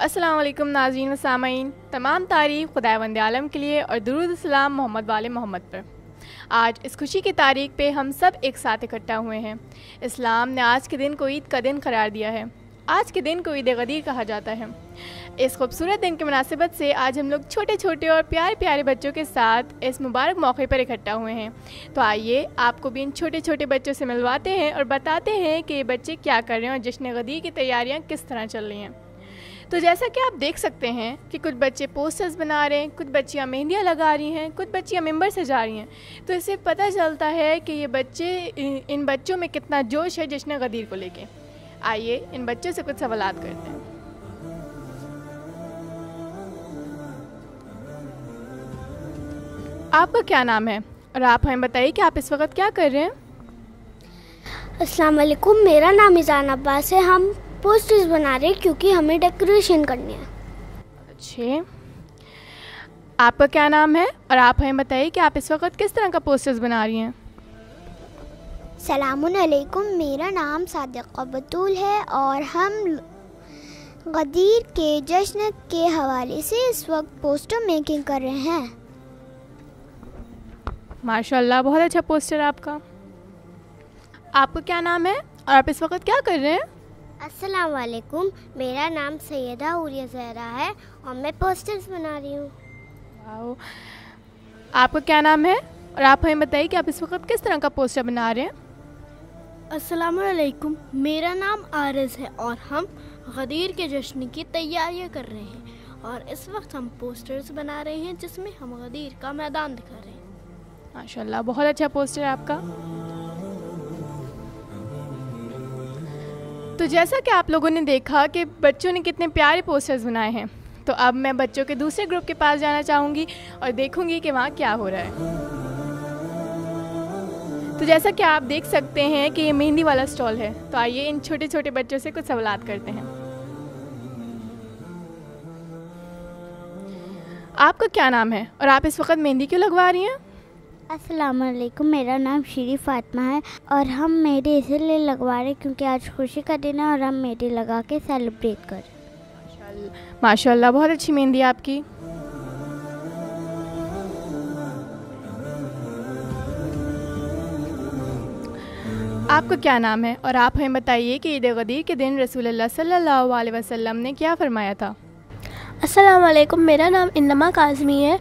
अस्सलाम वालेकुम नाज़रीन व सामीन, तमाम तारीफ़ खुदावंद आलम के लिए और दुरूद सलाम मोहम्मद वाले मोहम्मद पर। आज इस खुशी की तारीख पे हम सब एक साथ इकट्ठा हुए हैं। इस्लाम ने आज के दिन को ईद का दिन करार दिया है। आज के दिन को ईद गदीर कहा जाता है। इस खूबसूरत दिन की मुनासिबत से आज हम लोग छोटे छोटे और प्यारे प्यारे बच्चों के साथ इस मुबारक मौके पर इकट्ठा हुए हैं। तो आइए आपको भी इन छोटे छोटे बच्चों से मिलवाते हैं और बताते हैं कि ये बच्चे क्या कर रहे हैं और जश्न गदीर की तैयारियाँ किस तरह चल रही हैं। तो जैसा कि आप देख सकते हैं कि कुछ बच्चे पोस्टर्स बना रहे हैं, कुछ बच्चियां मेहंदियां लगा रही हैं, कुछ बच्चियां मिंबर सजा रही हैं। तो इससे पता चलता है कि ये बच्चे इन बच्चों में कितना जोश है जश्न गदीर को लेके। आइए इन बच्चों से कुछ सवालात करते हैं। आपका क्या नाम है और आप हमें बताइए कि आप इस वक्त क्या कर रहे हैं? अस्सलाम वालेकुम, मेरा नाम मिज़ान अब्बास है। हम पोस्टर्स बना रहे हैं क्योंकि हमें डेकोरेशन करनी है। अच्छे, आपका क्या नाम है और आप हमें बताइए कि आप इस वक्त किस तरह का पोस्टर्स बना रही हैं? सलामुन अलैकुम, मेरा नाम सादिक़ा बतूल है और हम गदीर के जश्न के हवाले से इस वक्त पोस्टर मेकिंग कर रहे हैं। माशाल्लाह, बहुत अच्छा पोस्टर आपका। आपका क्या नाम है और आप इस वक्त क्या कर रहे हैं? अस्सलाम वालेकुम, मेरा नाम सैयदा उरिया ज़हरा है और मैं पोस्टर्स बना रही हूँ। वाओ, आपका क्या नाम है और आप हमें बताइए कि आप इस वक्त किस तरह का पोस्टर बना रहे हैं? अस्सलाम वालेकुम, मेरा नाम आरज़ है और हम गदीर के जश्न की तैयारियां कर रहे हैं और इस वक्त हम पोस्टर्स बना रहे हैं जिसमें हम गदीर का मैदान दिखा रहे हैं। माशाल्लाह, बहुत अच्छा पोस्टर है आपका। तो जैसा कि आप लोगों ने देखा कि बच्चों ने कितने प्यारे पोस्टर्स बनाए हैं, तो अब मैं बच्चों के दूसरे ग्रुप के पास जाना चाहूँगी और देखूँगी कि वहाँ क्या हो रहा है। तो जैसा कि आप देख सकते हैं कि ये मेहंदी वाला स्टॉल है, तो आइए इन छोटे छोटे बच्चों से कुछ सवालात करते हैं। आपका क्या नाम है और आप इस वक्त मेहंदी क्यों लगवा रही हैं? अस्सलाम वालेकुम, मेरा नाम शीरी फातिमा है और हम मेहंदी इसलिए लगवा रहे हैं क्योंकि आज खुशी का दिन है और हम मेहंदी लगा के सेलिब्रेट कर रहे हैं। माशाल्लाह, बहुत अच्छी मेहंदी है आपकी। आपका क्या नाम है और आप हमें बताइए कि ईद गदीर के दिन रसूलुल्लाह सल्लल्लाहु अलैहि वसल्लम ने क्या फरमाया था? अस्सलाम वालेकुम, मेरा नाम इन्नमा काज़मी है।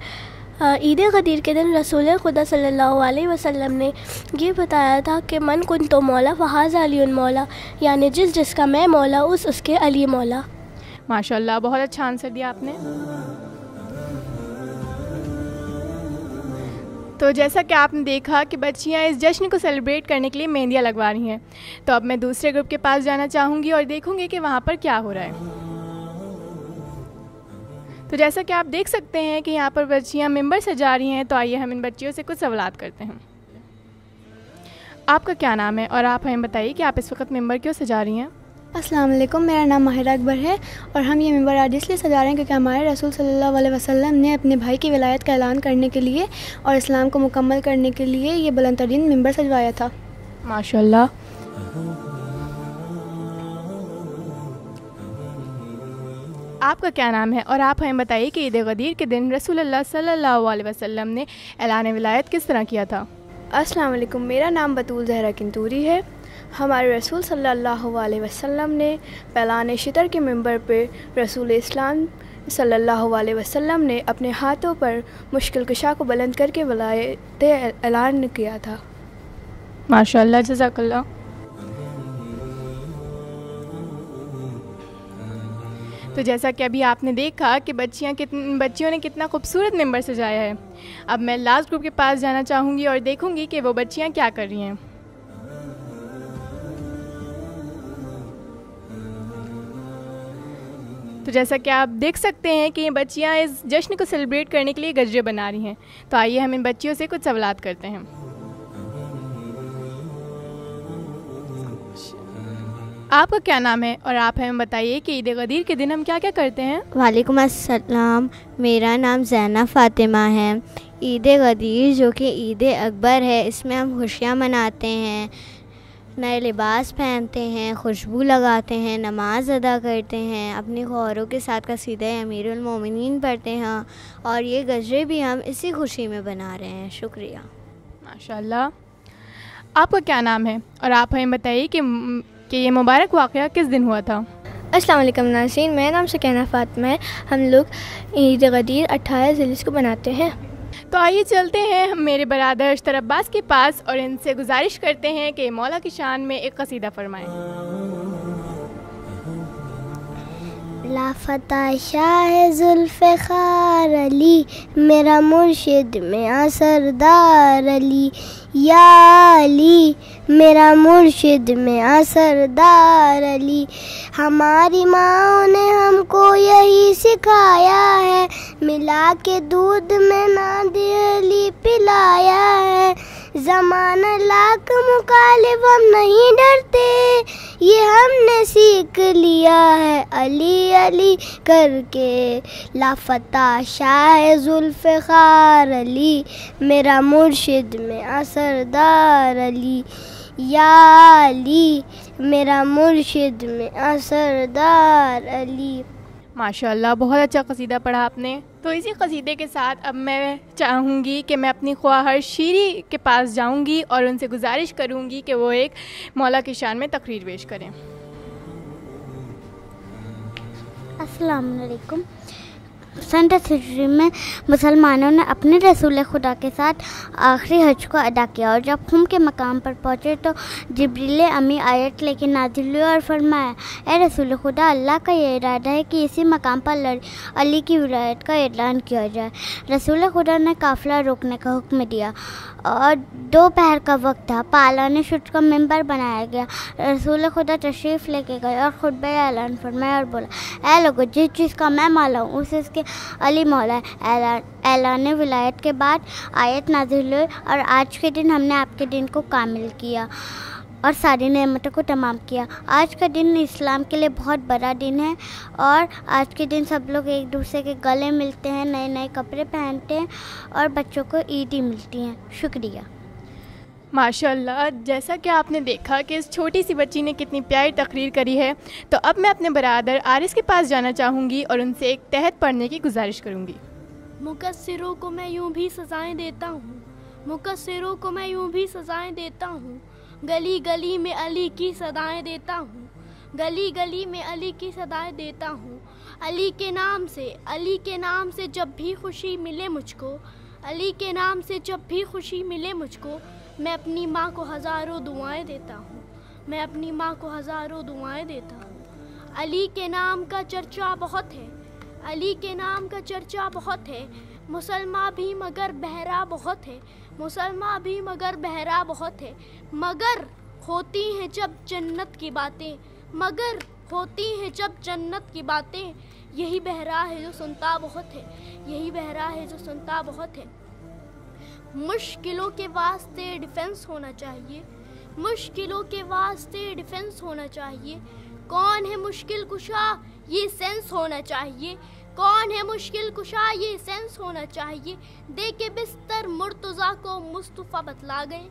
ईद गदीर के दिन रसूल खुदा सल्लल्लाहु अलैहि वसल्लम ने ये बताया था कि मन कुन तो मौला फ़हाज़ अली मौला, यानी जिसका मैं मौला उसके अली मौला। माशाल्लाह, बहुत अच्छा आंसर दिया आपने। तो जैसा कि आपने देखा कि बच्चियां इस जश्न को सेलिब्रेट करने के लिए मेहंदियां लगवा रही हैं, तो अब मैं दूसरे ग्रुप के पास जाना चाहूँगी और देखूँगी कि वहाँ पर क्या हो रहा है। तो जैसा कि आप देख सकते हैं कि यहाँ पर बच्चियाँ मिंबर सजा रही हैं, तो आइए हम इन बच्चियों से कुछ सवालात करते हैं। आपका क्या नाम है और आप हमें बताइए कि आप इस वक्त मिंबर क्यों सजा रही हैं? अस्सलाम वालेकुम, मेरा नाम माहिरा अकबर है और हम ये मिंबर आज इसलिए सजा रहे हैं क्योंकि हमारे रसूल सल्लल्लाहु अलैहि वसल्लम ने अपने भाई की विलायत का ऐलान करने के लिए और इस्लाम को मुकम्मल करने के लिए ये बुलंद तरीन मिंबर सजवाया था। माशाल्लाह। आपका क्या नाम है और आप हमें बताइए कि ईद गदीर के दिन रसूलुल्लाह सल्लल्लाहु अलैहि वसल्लम ने ऐलान विलायत किस तरह किया था? अस्सलाम वालेकुम, मेरा नाम बतूल ज़हरा किंतूरी है। हमारे रसूल सल्लल्लाहु अलैहि वसल्लम ने ऐलान शितर के मिंबर पे रसूल इस्लाम सल्लल्लाहु अलैहि वसल्लम ने अपने हाथों पर मुश्किल कशा को बुलंद करके विलायत ऐलान किया था। माशाल्लाह, जज़ाकल्लाह। तो जैसा कि अभी आपने देखा कि बच्चियों ने कितना खूबसूरत मिंबर सजाया है, अब मैं लास्ट ग्रुप के पास जाना चाहूँगी और देखूँगी कि वो बच्चियाँ क्या कर रही हैं। तो जैसा कि आप देख सकते हैं कि ये बच्चियाँ इस जश्न को सेलिब्रेट करने के लिए गजरे बना रही हैं, तो आइए हम इन बच्चियों से कुछ सवालात करते हैं। आपका क्या नाम है और आप हमें बताइए कि ईद गदीर के दिन हम क्या क्या करते हैं? वालेकुम अस्सलाम, मेरा नाम ज़ैना फ़ातिमा है। ईद गदीर जो कि ईद अकबर है, इसमें हम खुशियाँ मनाते हैं। नए लिबास पहनते हैं, खुशबू लगाते हैं, नमाज अदा करते हैं, अपनी ख्वारों के साथ कसीदा अमीरुल मोमिनीन पढ़ते हैं और ये गजरे भी हम इसी खुशी में बना रहे हैं। शुक्रिया। माशाल्लाह। आपका क्या नाम है और आप हमें बताइए कि ये मुबारक वाक़या किस दिन हुआ था? अस्सलाम वालेकुम नाज़रीन, मेरा नाम सकीना फ़ातिमा है। हम लोग ईद गदीर 28 ज़िलहिज को बनाते हैं। तो आइए चलते हैं हम मेरे बरादर अशतर अब्बास के पास और इनसे गुजारिश करते हैं कि मौला की शान में एक कसीदा फरमाएं। लाफता शाह जुल्फ़िकार अली, मेरा मुर्शिद में सरदार अली, या अली मेरा मुर्शिद में सरदार अली। हमारी माँ ने हमको यही सिखाया है, मिला के दूध में नादे अली पिलाया है। ज़माना लाख मुखालिफ हम नहीं डरते, ये हमने सीख लिया है अली अली करके। लाफता शाह जुल्फ़िकार अली, मेरा मुर्शिद में सरदार अली, या अली मेरा मुर्शिद में सरदार अली। माशाल्लाह, बहुत अच्छा कसीदा पढ़ा आपने। तो इसी कसीदे के साथ अब मैं चाहूँगी कि मैं अपनी ख्वाहर शीरी के पास जाऊँगी और उनसे गुजारिश करूँगी कि वो एक मौला की शान में तकरीर पेश करें। अस्सलाम वालेकुम। सन हिजरी में मुसलमानों ने अपने रसूल खुदा के साथ आखिरी हज को अदा किया और जब खुम के मकाम पर पहुँचे तो जिब्रील अमी आयत लेके नाजिल हुए और फरमाया, ए रसूल खुदा, अल्लाह का ये इरादा है कि इसी मकाम पर अली की विलायत का ऐलान किया जाए। रसूल खुदा ने काफ़िला रोकने का हुक्म दिया और दोपहर का वक्त था। पालाने शुट का मिंबर बनाया गया। रसूल खुदा तशरीफ़ लेके गए और खुतबा ऐलान फरमाया और बोला, ऐ लोगो, जिस चीज़ का मैं मौला हूँ उसे इसके अली मौला है। ऐलान विलायत के बाद आयत नाज़िल हुई और आज के दिन हमने आपके दिन को कामिल किया और सारी नेमतों को तमाम किया। आज का दिन इस्लाम के लिए बहुत बड़ा दिन है और आज के दिन सब लोग एक दूसरे के गले मिलते हैं, नए नए कपड़े पहनते हैं और बच्चों को ईदी मिलती हैं। शुक्रिया। माशाल्लाह, जैसा कि आपने देखा कि इस छोटी सी बच्ची ने कितनी प्यारी तकरीर करी है। तो अब मैं अपने बरादर आरिस के पास जाना चाहूँगी और उनसे एक तहत पढ़ने की गुजारिश करूँगी। मुकस्सिरों को मैं यूं भी सजाएं देता हूँ, मुकस्सिरों को मैं यूं भी सजाएं देता हूँ, गली गली में अली की सदाएं देता हूँ, गली गली में अली की सदाएं देता हूँ। अली के नाम से, अली के नाम से जब भी खुशी मिले मुझको, अली के नाम से जब भी खुशी मिले मुझको, मैं अपनी माँ को हज़ारों दुआएं देता हूँ, मैं अपनी माँ को हज़ारों दुआएं देता हूँ। अली के नाम का चर्चा बहुत है, अली के नाम का चर्चा बहुत है, मुसलमान भी मगर बहरा बहुत है, मुसलमान भी मगर बहरा बहुत है। मगर होती हैं जब जन्नत की बातें, मगर होती हैं जब जन्नत की बातें, यही बहरा है जो सुनता बहुत है, यही बहरा है जो सुनता बहुत है। मुश्किलों के वास्ते डिफेंस होना चाहिए, मुश्किलों के वास्ते डिफेंस होना चाहिए। कौन है मुश्किल कुशा, ये सेंस होना चाहिए, कौन है मुश्किल कुशा, ये सेंस होना चाहिए। दे के बिस्तर मुर्तज़ा को मुस्तफ़ा बतला गए,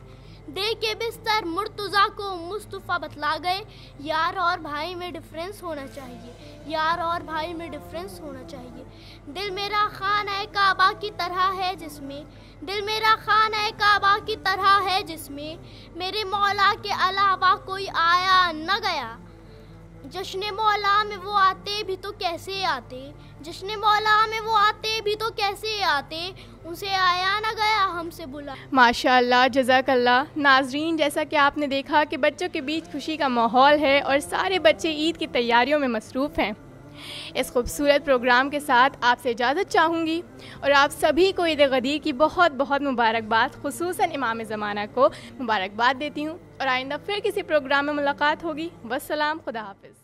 दे के बिस्तर मुर्तज़ा को मुस्तफ़ा बतला गए। यार और भाई में डिफरेंस होना चाहिए, यार और भाई में डिफरेंस होना चाहिए। दिल मेरा खाना काबा की तरह है जिसमें, दिल मेरा खाना काबा की तरह है जिसमें मेरे मौला के अलावा कोई आया न गया। जश्न मौला में वो आते भी तो कैसे आते, जश्न मौला में वो आते भी तो कैसे आते, उनसे आया ना गया हमसे बुला। माशाअल्लाह, जज़ाकल्लाह। नाज़रीन, जैसा कि आपने देखा कि बच्चों के बीच खुशी का माहौल है और सारे बच्चे ईद की तैयारियों में मसरूफ़ हैं। इस खूबसूरत प्रोग्राम के साथ आपसे इजाज़त चाहूँगी और आप सभी को ईद गदीर की बहुत बहुत मुबारकबाद, खुसूसन इमाम ज़माना को मुबारकबाद देती हूँ और आइंदा फिर किसी प्रोग्राम में मुलाकात होगी। वस्सलाम, खुदा हाफ़िज़।